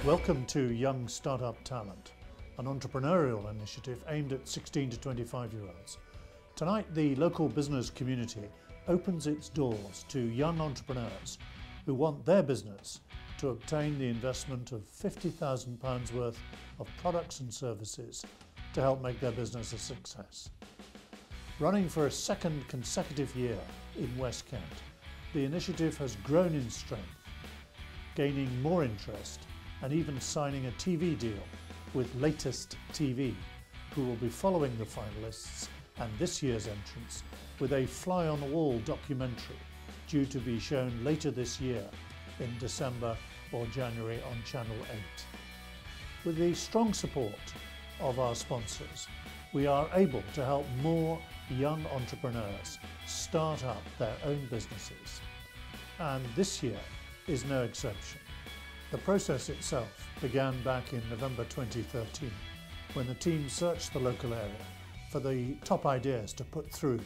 Welcome to Young Startup Talent, an entrepreneurial initiative aimed at 16 to 25-year-olds. Tonight, the local business community opens its doors to young entrepreneurs who want their business to obtain the investment of £50,000 worth of products and services to help make their business a success. Running for a second consecutive year in West Kent, the initiative has grown in strength, gaining more interest and even signing a TV deal with Latest TV, who will be following the finalists and this year's entrants with a fly-on-the-wall documentary due to be shown later this year in December or January on Channel 8. With the strong support of our sponsors, we are able to help more young entrepreneurs start up their own businesses. And this year is no exception. The process itself began back in November 2013, when the team searched the local area for the top ideas to put through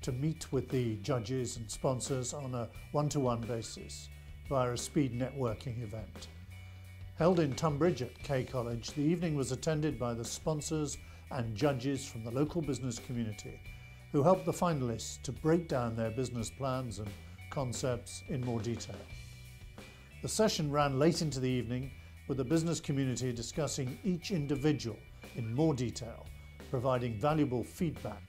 to meet with the judges and sponsors on a one-to-one basis via a speed networking event. Held in Tunbridge at K College, the evening was attended by the sponsors and judges from the local business community who helped the finalists to break down their business plans and concepts in more detail. The session ran late into the evening with the business community discussing each individual in more detail, providing valuable feedback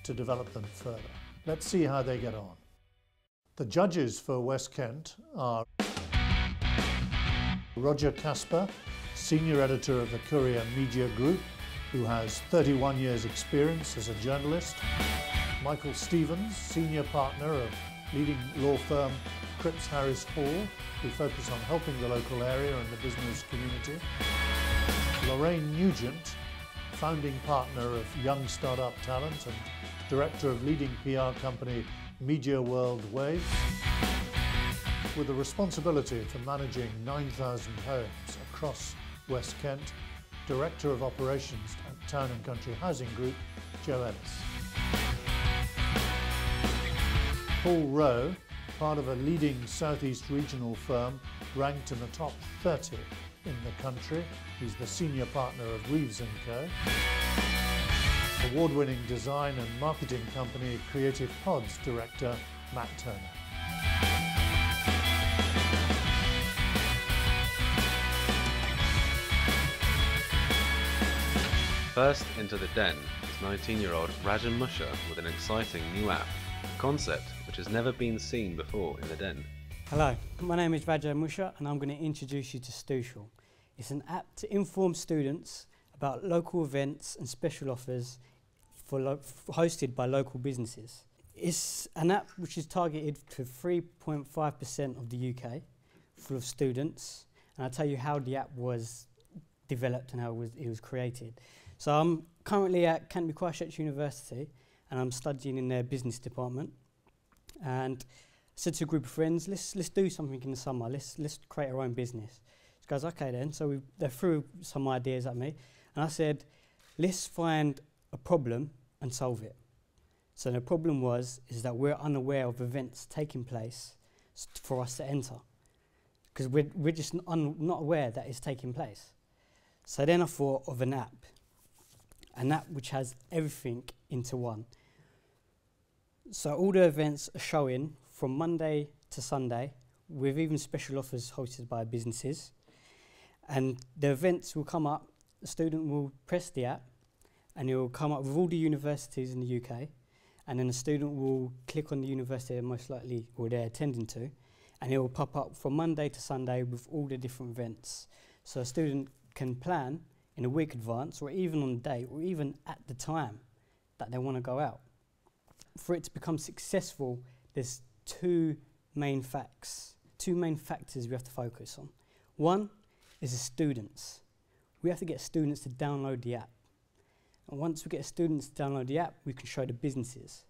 to develop them further. Let's see how they get on. The judges for West Kent are Roger Casper, Senior Editor of the Courier Media Group, who has 31 years experience as a journalist, Michael Stevens, Senior Partner of leading law firm Cripps Harris Hall, who focus on helping the local area and the business community, Lorraine Nugent, founding partner of Young Startup Talent and director of leading PR company Media World Wave, with the responsibility for managing 9,000 homes across West Kent, director of operations at Town and Country Housing Group, Joe Ellis. Paul Rowe, part of a leading Southeast regional firm ranked in the top 30 in the country. He's the senior partner of Reeves & Co. Award-winning design and marketing company Creative Pods director Matt Turner. First into the den is 19-year-old Rajan Musha with an exciting new app, a concept which has never been seen before in the den. Hello, my name is Rajan Musha and I'm going to introduce you to Stoocial. It's an app to inform students about local events and special offers hosted by local businesses. It's an app which is targeted to 3.5% of the UK, full of students, and I'll tell you how the app was developed and how it was created. So I'm currently at Christ Church University and I'm studying in their business department. And I said to a group of friends, let's do something in the summer. Let's create our own business. So guys, okay then. So they threw some ideas at me, and I said, let's find a problem and solve it. So the problem is that we're unaware of events taking place for us to enter, because we're just not aware that it's taking place. So then I thought of an app which has everything into one. So all the events are showing from Monday to Sunday, with even special offers hosted by businesses. And the events will come up, the student will press the app, and it will come up with all the universities in the UK, and then the student will click on the university they're most likely, or they're attending to, and it will pop up from Monday to Sunday with all the different events. So a student can plan in a week advance, or even on the day, or even at the time that they want to go out. For it to become successful, there's two main factors we have to focus on. One is the students. We have to get students to download the app. And once we get students to download the app, we can show the businesses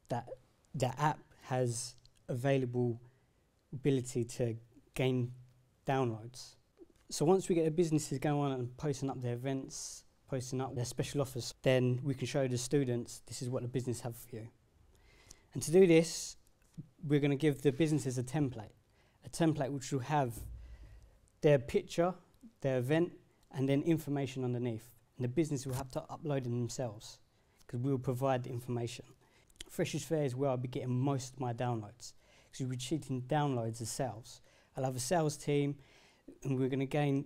that the app has available ability to gain downloads. So once we get the businesses going on and posting up their events, posting up their special offers, then we can show the students this is what the business have for you. And to do this, we're going to give the businesses a template which will have their picture, their event, and then information underneath. And the business will have to upload it themselves because we will provide the information. Freshers Fair is where I'll be getting most of my downloads because we're treating downloads as sales. I'll have a sales team and we're going to gain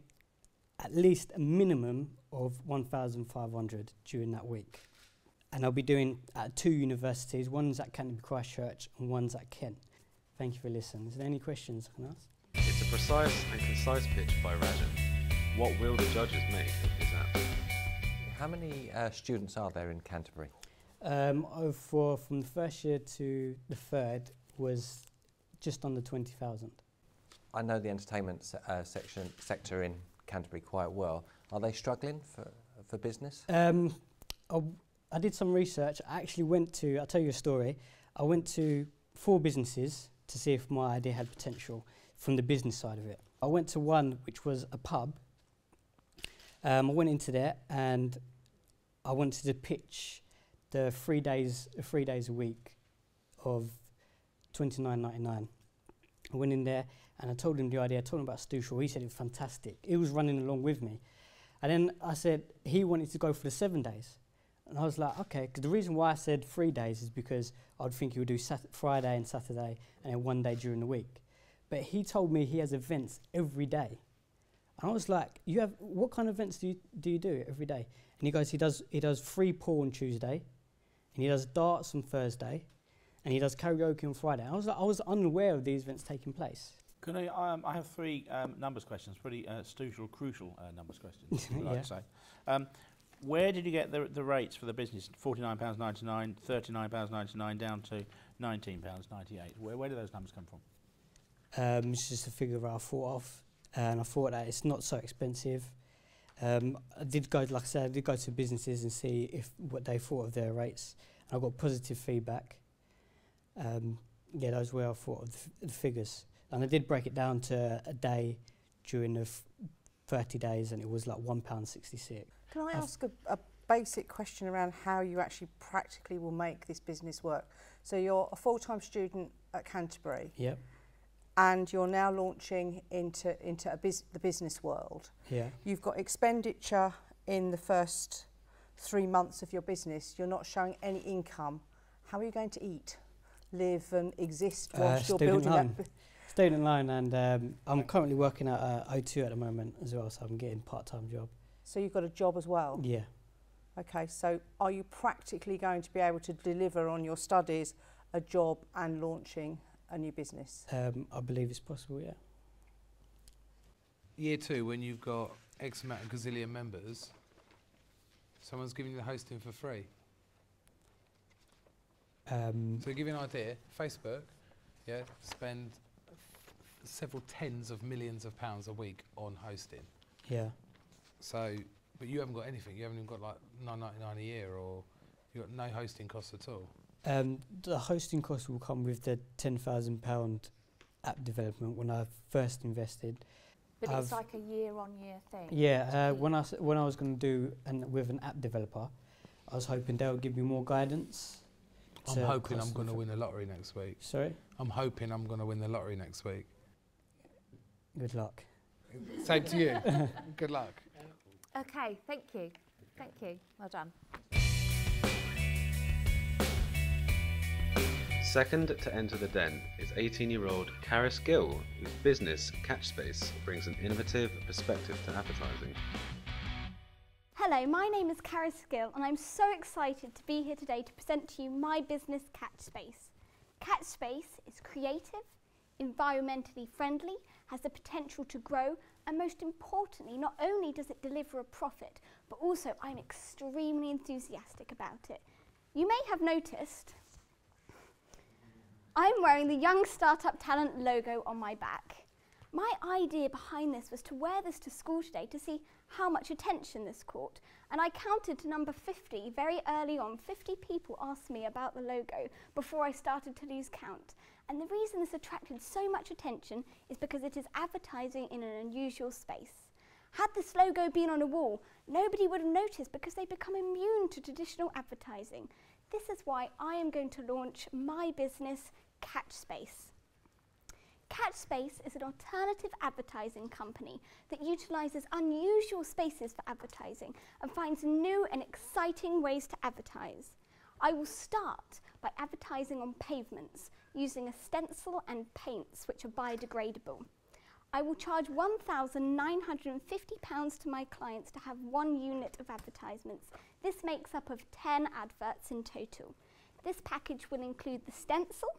at least a minimum of 1,500 during that week. And I'll be doing at 2 universities, one's at Canterbury Christ Church and one's at Kent. Thank you for listening. Is there any questions I can ask? It's a precise and concise pitch by Rajan. What will the judges make of his app? How many students are there in Canterbury? From the first year to the third was just under 20,000. I know the entertainment sector in Canterbury quite well. Are they struggling for business? I did some research. I actually went to, I'll tell you a story. I went to 4 businesses to see if my idea had potential from the business side of it. I went to one which was a pub. I went into there and I wanted to pitch the 3 days a week of $29.99. I went in there and I told him the idea. I told him about Stushel. He said it was fantastic. He was running along with me. And then I said he wanted to go for the 7 days. And I was like, okay, because the reason why I said 3 days is because I'd think he would do Friday and Saturday and then 1 day during the week. But he told me he has events every day. And I was like, what kind of events do you do every day? And he goes, he does free pool on Tuesday, and he does darts on Thursday, and he does karaoke on Friday. I was unaware of these events taking place. Can I have 3 numbers questions, pretty crucial numbers questions, I'd like to say. Where did you get the rates for the business? £49.99, £39.99 down to £19.98. Where do those numbers come from? It's just a figure that I thought of, and I thought that it's not so expensive. I did go to businesses and see what they thought of their rates. And I got positive feedback. Those were I thought of the figures. And I did break it down to a day during the 30 days, and it was like £1.66. Can I ask a basic question around how you actually practically will make this business work? So you're a full-time student at Canterbury. Yep. And you're now launching into the business world. Yeah. You've got expenditure in the first 3 months of your business. You're not showing any income. How are you going to eat, live and exist whilst you're building that? Student loan, and I'm currently working at O2 at the moment as well, so I'm getting a part-time job. So you've got a job as well? Yeah. Okay, so are you practically going to be able to deliver on your studies, a job and launching a new business? I believe it's possible, yeah. Year 2, when you've got X amount of gazillion members, someone's giving you the hosting for free. So to give you an idea, Facebook, spend several tens of millions of pounds a week on hosting. Yeah. So, but you haven't got anything. You haven't even got like $9.99 a year, or you've got no hosting costs at all. The hosting cost will come with the £10,000 app development when I first invested. But it's like a year-on-year thing. Yeah, when I was going to do with an app developer, I was hoping they would give me more guidance. I'm hoping I'm going to win the lottery next week. Sorry? I'm hoping I'm going to win the lottery next week. Good luck. Same to you. Good luck. Okay, thank you. Thank you. Well done. Second to enter the den is 18-year-old Karis Gill, whose business, Katchspace, brings an innovative perspective to advertising. Hello, my name is Karis Gill and I'm so excited to be here today to present to you my business Katchspace. Katchspace is creative, environmentally friendly, has the potential to grow, and most importantly, not only does it deliver a profit, but also I'm extremely enthusiastic about it. You may have noticed I'm wearing the Young Startup Talent logo on my back. My idea behind this was to wear this to school today to see how much attention this caught, and I counted to number 50 very early on. 50 people asked me about the logo before I started to lose count. And the reason this attracted so much attention is because it is advertising in an unusual space. Had this logo been on a wall, nobody would have noticed because they become immune to traditional advertising. This is why I am going to launch my business, Katchspace. Katchspace is an alternative advertising company that utilises unusual spaces for advertising and finds new and exciting ways to advertise. I will start by advertising on pavements using a stencil and paints which are biodegradable. I will charge £1,950 to my clients to have 1 unit of advertisements. This makes up of 10 adverts in total. This package will include the stencil,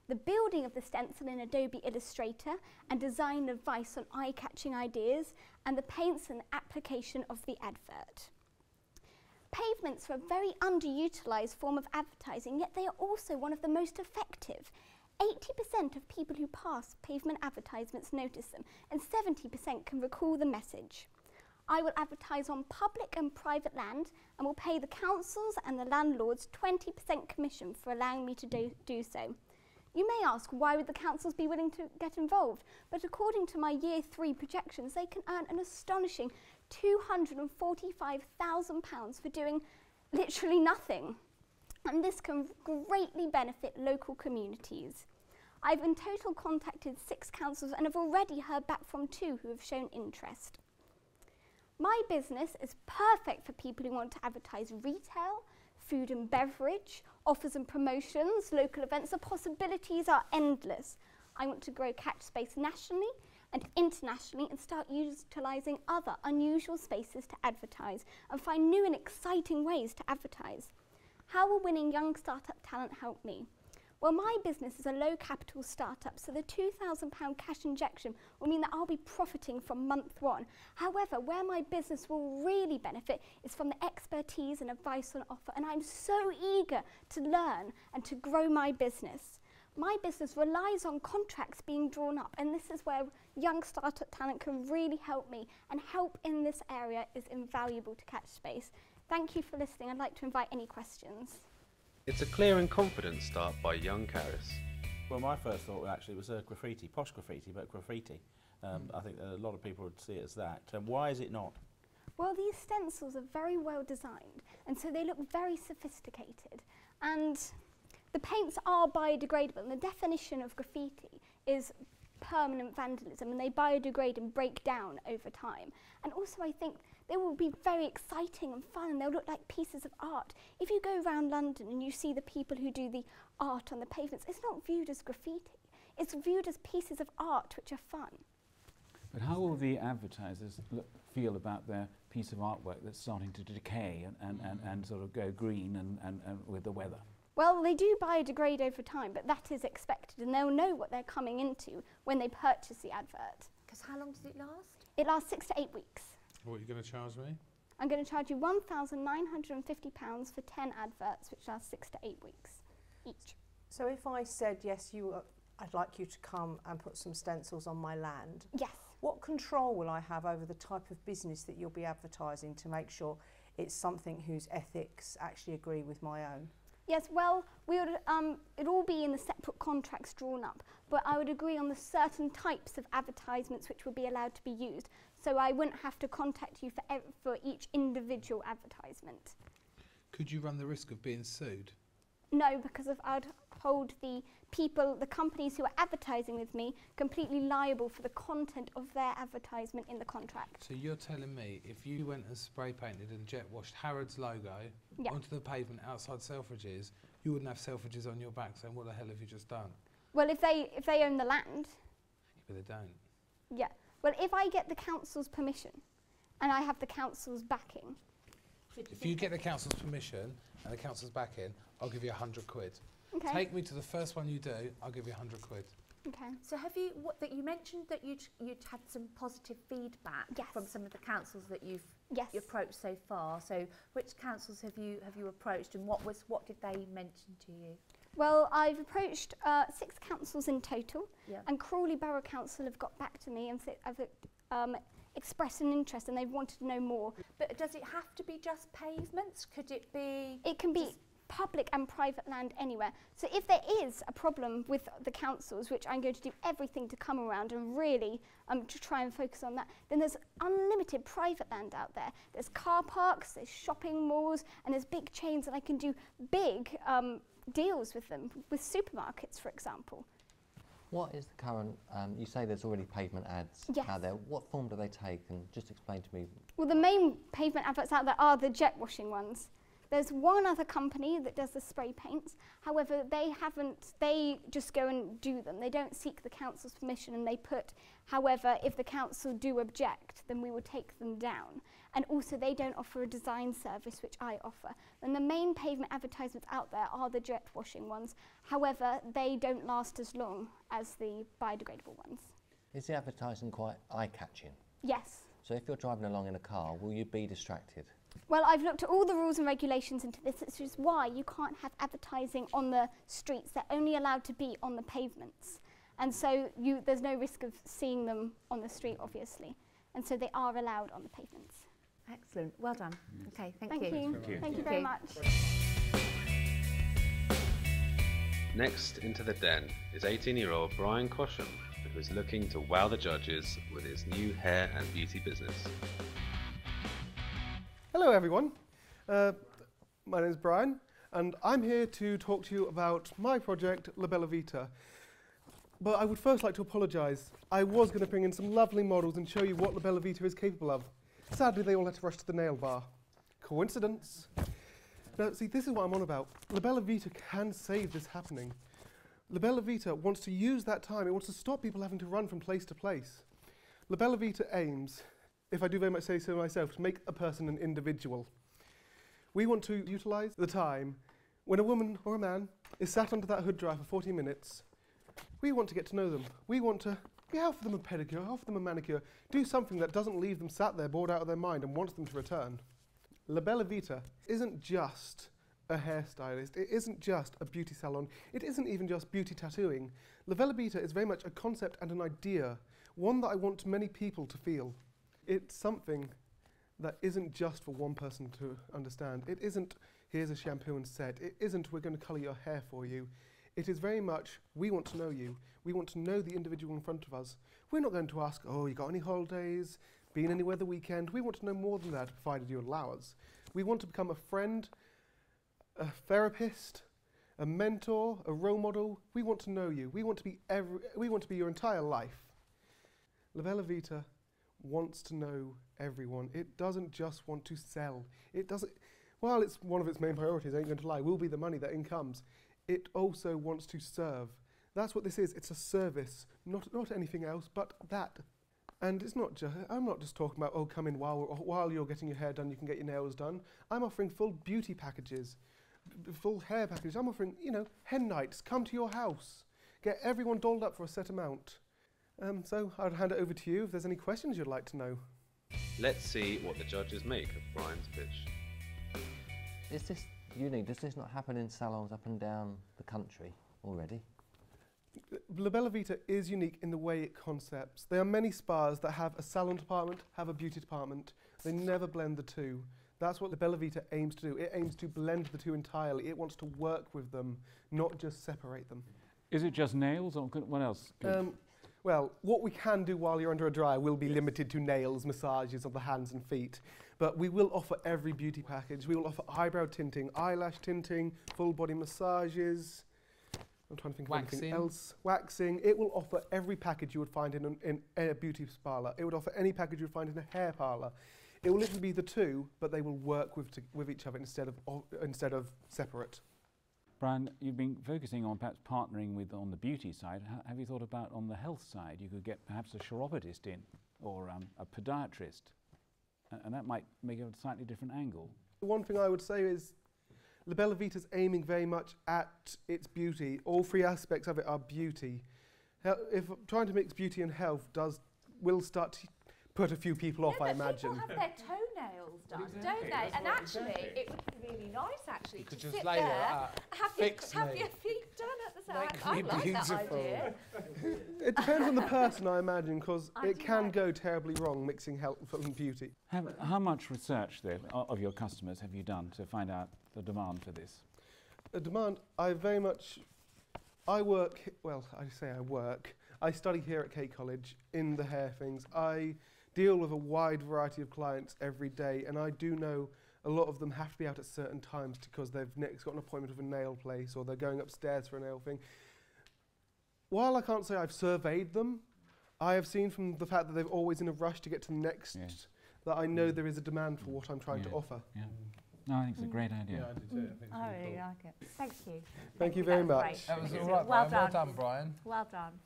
the building of the stencil in Adobe Illustrator and design advice on eye-catching ideas, and the paints and application of the advert. Pavements are a very underutilised form of advertising, yet they are also one of the most effective. 80% of people who pass pavement advertisements notice them, and 70% can recall the message. I will advertise on public and private land and will pay the councils and the landlords 20% commission for allowing me to do so. You may ask, why would the councils be willing to get involved? But according to my Year 3 projections, they can earn an astonishing £245,000 for doing literally nothing. And this can greatly benefit local communities. I've in total contacted 6 councils and have already heard back from 2 who have shown interest. My business is perfect for people who want to advertise retail, food and beverage, offers and promotions, local events. The possibilities are endless. I want to grow Katchspace nationally and internationally and start utilising other unusual spaces to advertise and find new and exciting ways to advertise. How will winning young startup talent help me? Well, my business is a low capital startup, so the £2,000 cash injection will mean that I'll be profiting from month 1. However, where my business will really benefit is from the expertise and advice on offer, and I'm so eager to learn and to grow my business. My business relies on contracts being drawn up, and this is where young startup talent can really help me, and help in this area is invaluable to Katchspace. Thank you for listening. I'd like to invite any questions. It's a clear and confident start by young Karis. Well, my first thought actually was graffiti, posh graffiti, but graffiti. I think a lot of people would see it as that. Why is it not? Well, these stencils are very well designed, and so they look very sophisticated. And the paints are biodegradable, and the definition of graffiti is permanent vandalism, and they biodegrade and break down over time. And also I think they will be very exciting and fun, and they'll look like pieces of art. If you go around London and you see the people who do the art on the pavements, it's not viewed as graffiti. It's viewed as pieces of art which are fun. But how will the advertisers feel about their piece of artwork that's starting to decay and sort of go green and with the weather? Well, they do biodegrade over time, but that is expected, and they'll know what they're coming into when they purchase the advert. Because how long does it last? It lasts 6 to 8 weeks. What are you going to charge me? I'm going to charge you £1,950 for 10 adverts, which last 6 to 8 weeks each. So if I said, yes, I'd like you to come and put some stencils on my land. Yes. What control will I have over the type of business that you'll be advertising to make sure it's something whose ethics actually agree with my own? Yes, well, we would, it'd all be in the separate contracts drawn up, but I would agree on the certain types of advertisements which would be allowed to be used, so I wouldn't have to contact you for each individual advertisement. Could you run the risk of being sued? No, because I'd hold the people, the companies who are advertising with me, completely liable for the content of their advertisement in the contract. So you're telling me if you went and spray painted and jet washed Harrods logo onto the pavement outside Selfridges, you wouldn't have Selfridges on your back saying, what the hell have you just done? Well, if they own the land. But they don't. Yeah. Well, if I get the council's permission and I have the council's backing. If you get the council's permission and the council's backing, I'll give you £100. Okay. Take me to the first one you do, I'll give you £100. Okay. So have you, you mentioned that you'd had some positive feedback from some of the councils that you've approached so far. So which councils have you approached, and what did they mention to you? Well, I've approached 6 councils in total, and Crawley Borough Council have got back to me and have expressed an interest, and they've wanted to know more. But does it have to be just pavements? Could it be? It can be public and private land anywhere. So if there is a problem with the councils, which I'm going to do everything to come around and really to try and focus on that, then there's unlimited private land out there. There's car parks, there's shopping malls, and there's big chains, and I can do big deals with them, with supermarkets, for example. What is the current, you say there's already pavement ads out there. What form do they take? And just explain to me. Well, the main pavement adverts out there are the jet washing ones. There's one other company that does the spray paints. However, they just go and do them. They don't seek the council's permission, and they put, however, if the council do object, then we will take them down. And also they don't offer a design service, which I offer. And the main pavement advertisements out there are the jet washing ones. However, they don't last as long as the biodegradable ones. Is the advertising quite eye-catching? Yes. So if you're driving along in a car, will you be distracted? Well, I've looked at all the rules and regulations into this, which is why you can't have advertising on the streets. They're only allowed to be on the pavements. And so there's no risk of seeing them on the street, obviously. And so they are allowed on the pavements. Excellent. Well done. Okay, thank you. Thank you very much. Next into the den is 18-year-old Brian Cosham, who is looking to wow the judges with his new hair and beauty business. Hello everyone, my name is Brian and I'm here to talk to you about my project, Bella Vita. But I would first like to apologise. I was going to bring in some lovely models and show you what Bella Vita is capable of. Sadly, they all had to rush to the nail bar. Coincidence? Now, see, this is what I'm on about. Bella Vita can save this happening. Bella Vita wants to use that time. It wants to stop people having to run from place to place. Bella Vita aims, if I do very much say so myself, to make a person an individual. We want to utilise the time when a woman or a man is sat under that hood dryer for 40 minutes. We want to get to know them. We want to offer them a pedicure, offer them a manicure, do something that doesn't leave them sat there bored out of their mind and wants them to return. Bella Vita isn't just a hairstylist, it isn't just a beauty salon, it isn't even just beauty tattooing. Bella Vita is very much a concept and an idea, one that I want many people to feel. It's something that isn't just for one person to understand. It isn't, here's a shampoo and set. It isn't, we're going to colour your hair for you. It is very much, we want to know you. We want to know the individual in front of us. We're not going to ask, oh, you got any holidays? Been anywhere the weekend? We want to know more than that, provided you allow us. We want to become a friend, a therapist, a mentor, a role model. We want to know you. We want to be your entire life. Bella Vita wants to know everyone. It doesn't just want to sell. It doesn't, while it's one of its main priorities, I ain't going to lie, will be the money that in comes. It also wants to serve. That's what this is. It's a service, not anything else, but that. And it's not just, I'm not just talking about, oh, come in while you're getting your hair done, you can get your nails done. I'm offering full beauty packages, full hair packages. I'm offering, hen nights, come to your house. Get everyone dolled up for a set amount. So I'll hand it over to you if there's any questions you'd like to know. Let's see what the judges make of Brian's pitch. Is this unique? Does this not happen in salons up and down the country already? Bella Vita is unique in the way it concepts. There are many spas that have a salon department, have a beauty department. They never blend the two. That's what Bella Vita aims to do. It aims to blend the two entirely. It wants to work with them, not just separate them. Is it just nails or what else? Well, what we can do while you're under a dryer will be limited to nails, massages of the hands and feet. But we will offer every beauty package. We will offer eyebrow tinting, eyelash tinting, full body massages. I'm trying to think of anything else. Waxing. It will offer every package you would find in a beauty parlour. It would offer any package you would find in a hair parlour. It will literally be the two, but they will work with each other instead of separate. Brian, you've been focusing on perhaps partnering with on the beauty side. Have you thought about on the health side? You could get perhaps a chiropodist in or a podiatrist, and that might make a slightly different angle. The one thing I would say is Bella Vita's aiming very much at its beauty. All three aspects of it are beauty. If trying to mix beauty and health will start to put a few people off, I imagine. People have their toenails done, don't they? And actually, it would be really nice, actually, to just sit lay there, have your feet done at the side. I like that idea. It depends on the person, I imagine, because it can go terribly wrong mixing health and beauty. How much research, then, of your customers have you done to find out the demand for this? The demand, I study here at Cake College in the hair things. I deal with a wide variety of clients every day, and I do know a lot of them have to be out at certain times because they've next got an appointment with a nail place or they're going upstairs for a nail thing. while I can't say I've surveyed them, I have seen from the fact that they're always in a rush to get to the next that I know there is a demand for what I'm trying to offer. Yeah. No, I think it's a great idea. Yeah, I do too. I think I really like it. Thank you. Thank you very much. Great. That was all right, Well Brian. done. Well done, Brian. Well done.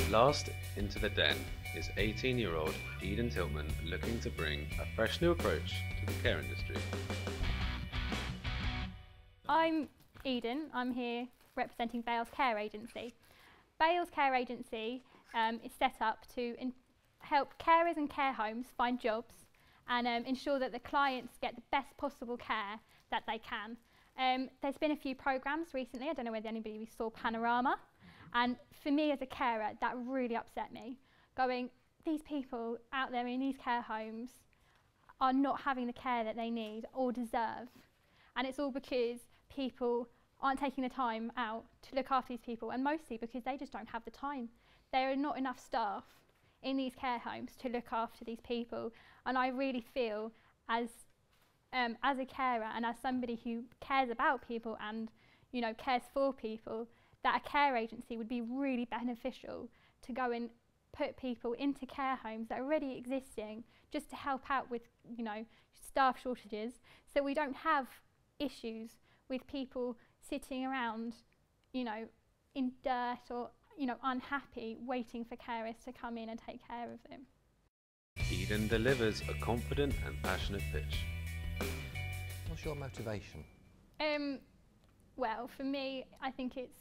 Last into the den is 18-year-old Eden Tillman looking to bring a fresh new approach to the care industry. I'm Eden. I'm here representing Bales Care Agency. Bales Care Agency is set up to help carers and care homes find jobs and ensure that the clients get the best possible care that they can. There's been a few programmes recently. I don't know whether anybody saw Panorama. And for me as a carer, that really upset me. Going, these people out there in these care homes are not having the care that they need or deserve. And it's all because people aren't taking the time out to look after these people, and mostly because they just don't have the time. There are not enough staff in these care homes to look after these people. And I really feel as a carer and as somebody who cares about people and, you know, cares for people, that a care agency would be really beneficial to go and put people into care homes that are already existing just to help out with, you know, staff shortages, so we don't have issues with people sitting around, you know, in dirt or, you know, unhappy, waiting for carers to come in and take care of them. Eden delivers a confident and passionate pitch. What's your motivation? Well, for me, I think it's,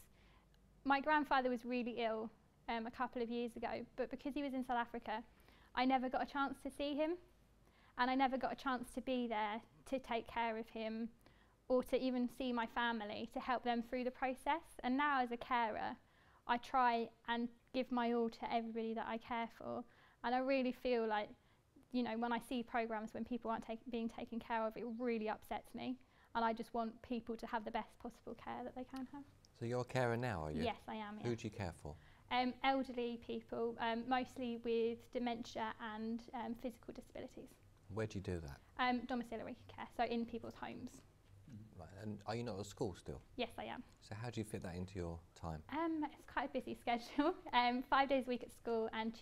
my grandfather was really ill a couple of years ago, but because he was in South Africa, I never got a chance to see him, and I never got a chance to be there to take care of him or to even see my family, to help them through the process. And now as a carer, I try and give my all to everybody that I care for. And I really feel like, you know, when I see programmes when people aren't being taken care of, it really upsets me. And I just want people to have the best possible care that they can have. So you're a carer now, are you? Yes, I am. Who do you care for? Elderly people, mostly with dementia and physical disabilities. Where do you do that? Domiciliary care, so in people's homes. Right. And are you not at school still? Yes, I am. So how do you fit that into your time? It's quite a busy schedule. 5 days a week at school, and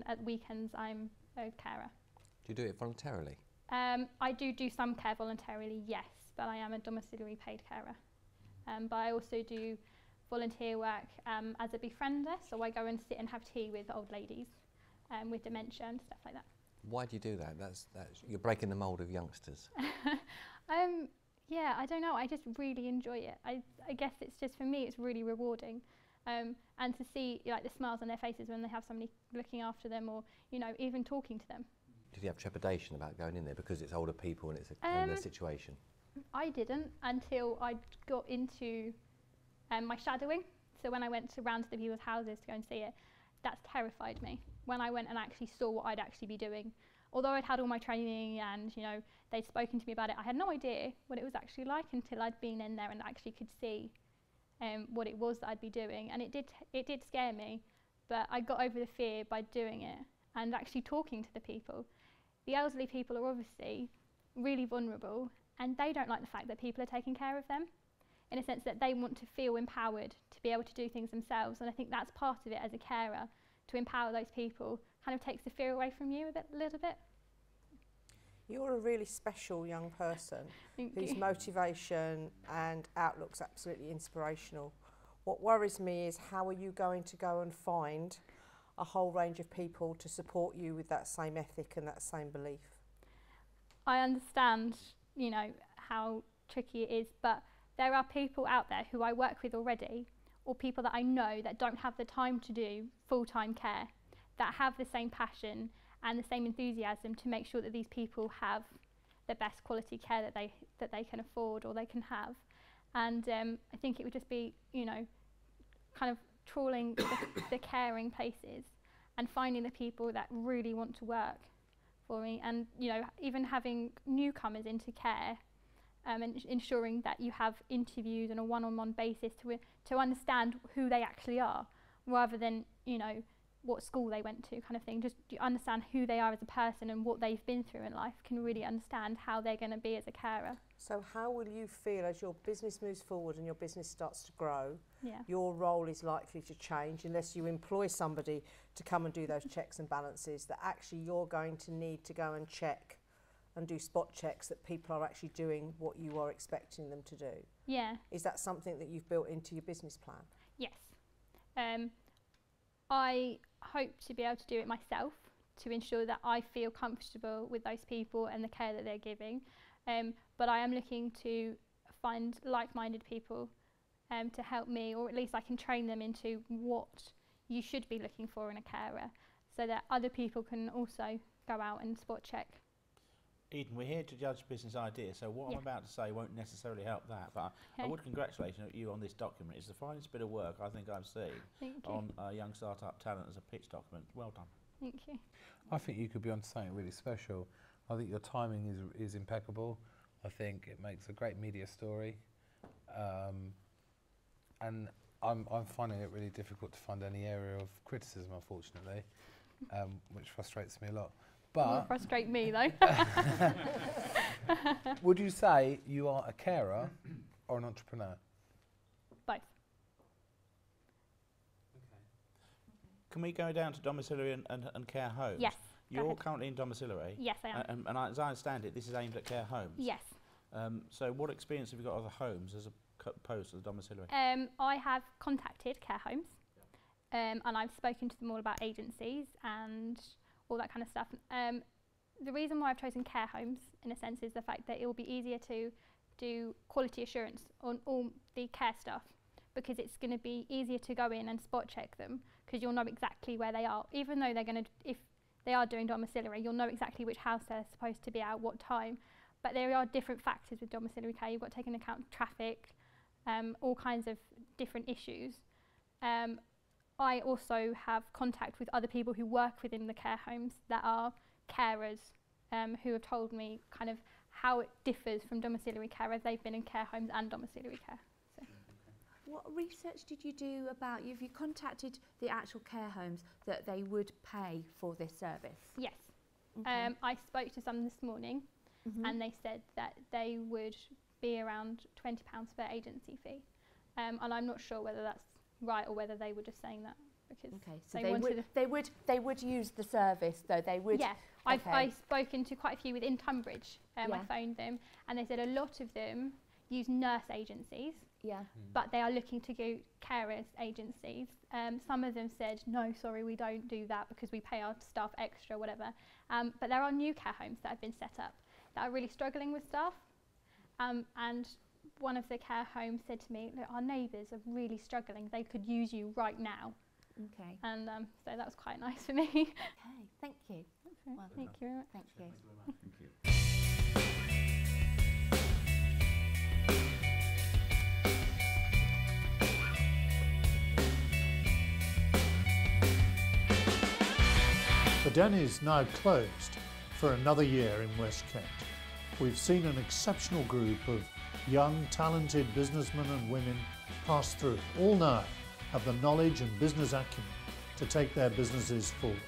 at weekends I'm a carer. Do you do it voluntarily? I do some care voluntarily, yes, but I am a domiciliary paid carer. But I also do volunteer work as a befriender, so I go and sit and have tea with old ladies with dementia and stuff like that. Why do you do that? That's you're breaking the mould of youngsters. Yeah, I don't know. I just really enjoy it. I guess it's just, for me, it's really rewarding. And to see like the smiles on their faces when they have somebody looking after them, or, you know, even talking to them. Did you have trepidation about going in there because it's older people and it's a situation? I didn't until I got into my shadowing. So when I went around to the people's houses to go and see it, that's terrified me. When I went and actually saw what I'd actually be doing. Although I'd had all my training and, you know, they'd spoken to me about it, I had no idea what it was actually like until I'd been in there and actually could see what it was that I'd be doing. And it did scare me, but I got over the fear by doing it and actually talking to the people. The elderly people are obviously really vulnerable, and they don't like the fact that people are taking care of them, in a sense that they want to feel empowered to be able to do things themselves. And I think that's part of it as a carer, to empower those people, kind of takes the fear away from you a little bit. You're a really special young person whose motivation and outlook's absolutely inspirational. What worries me is, how are you going to go and find a whole range of people to support you with that same ethic and that same belief? I understand, you know, how tricky it is, but there are people out there who I work with already, or people that I know that don't have the time to do full-time care, that have the same passion and the same enthusiasm to make sure that these people have the best quality care that they can afford or they can have. And I think it would just be, you know, kind of trawling the caring places and finding the people that really want to work for me, and, you know, even having newcomers into care, and ensuring that you have interviews on a one-on-one basis to understand who they actually are, rather than, you know, what school they went to, kind of thing. Just you understand who they are as a person and what they've been through in life, can really understand how they're going to be as a carer. So how will you feel as your business moves forward and your business starts to grow? Yeah. Your role is likely to change unless you employ somebody to come and do those checks and balances, that actually you're going to need to go and check and do spot checks that people are actually doing what you are expecting them to do. Yeah. Is that something that you've built into your business plan? Yes. I hope to be able to do it myself to ensure that I feel comfortable with those people and the care that they're giving. But I am looking to find like-minded people to help me, or at least I can train them into what you should be looking for in a carer, so that other people can also go out and spot check. Eden, we're here to judge business ideas, so what I'm about to say won't necessarily help that, but I would congratulate you on this document. It's the finest bit of work I think I've seen on young startup talent as a pitch document. Well done. Thank you. I think you could be on something really special. I think your timing is impeccable. I think it makes a great media story, and I'm finding it really difficult to find any area of criticism, unfortunately, which frustrates me a lot. But it won't frustrate me though. Would you say you are a carer or an entrepreneur? Both. Okay. Can we go down to domiciliary and care homes? Yes. You're currently in domiciliary? Yes, I am. And as I understand it, this is aimed at care homes? Yes. So what experience have you got of the homes as opposed to the domiciliary? I have contacted care homes, and I've spoken to them all about agencies and all that kind of stuff. The reason why I've chosen care homes, in a sense, is the fact that it will be easier to do quality assurance on all the care stuff, because it's going to be easier to go in and spot check them, because you'll know exactly where they are. Even though they're going to, if they are doing domiciliary, you'll know exactly which house they're supposed to be at what time. But there are different factors with domiciliary care. You've got to take into account traffic, all kinds of different issues. I also have contact with other people who work within the care homes that are carers, who have told me kind of how it differs from domiciliary care, as they've been in care homes and domiciliary care. So. What research did you do about, have you contacted the actual care homes that they would pay for this service? Yes. Okay. I spoke to some this morning, and they said that they would be around £20 per agency fee. And I'm not sure whether that's right or whether they were just saying that because so they would use the service though. They would. Yeah, I've spoken to quite a few within Tunbridge. I phoned them and they said a lot of them use nurse agencies. Yeah. But they are looking to go carers agencies. Some of them said no, sorry, we don't do that because we pay our staff extra, whatever. But there are new care homes that have been set up that are really struggling with staff. And one of the care homes said to me, look, our neighbours are really struggling. They could use you right now. Okay. And so that was quite nice for me. Okay, thank you. Well, thank you very much. Thank you. Thank you. The Den is now closed for another year in West Kent. We've seen an exceptional group of young, talented businessmen and women pass through. All now have the knowledge and business acumen to take their businesses forward.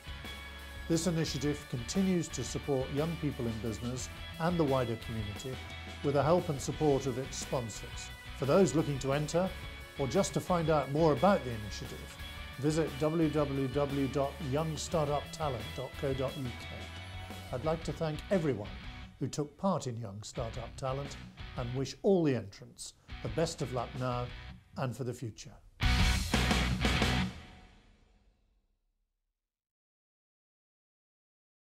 This initiative continues to support young people in business and the wider community with the help and support of its sponsors. For those looking to enter or just to find out more about the initiative, visit www.youngstartuptalent.co.uk. I'd like to thank everyone who took part in Young Startup Talent and wish all the entrants the best of luck now and for the future.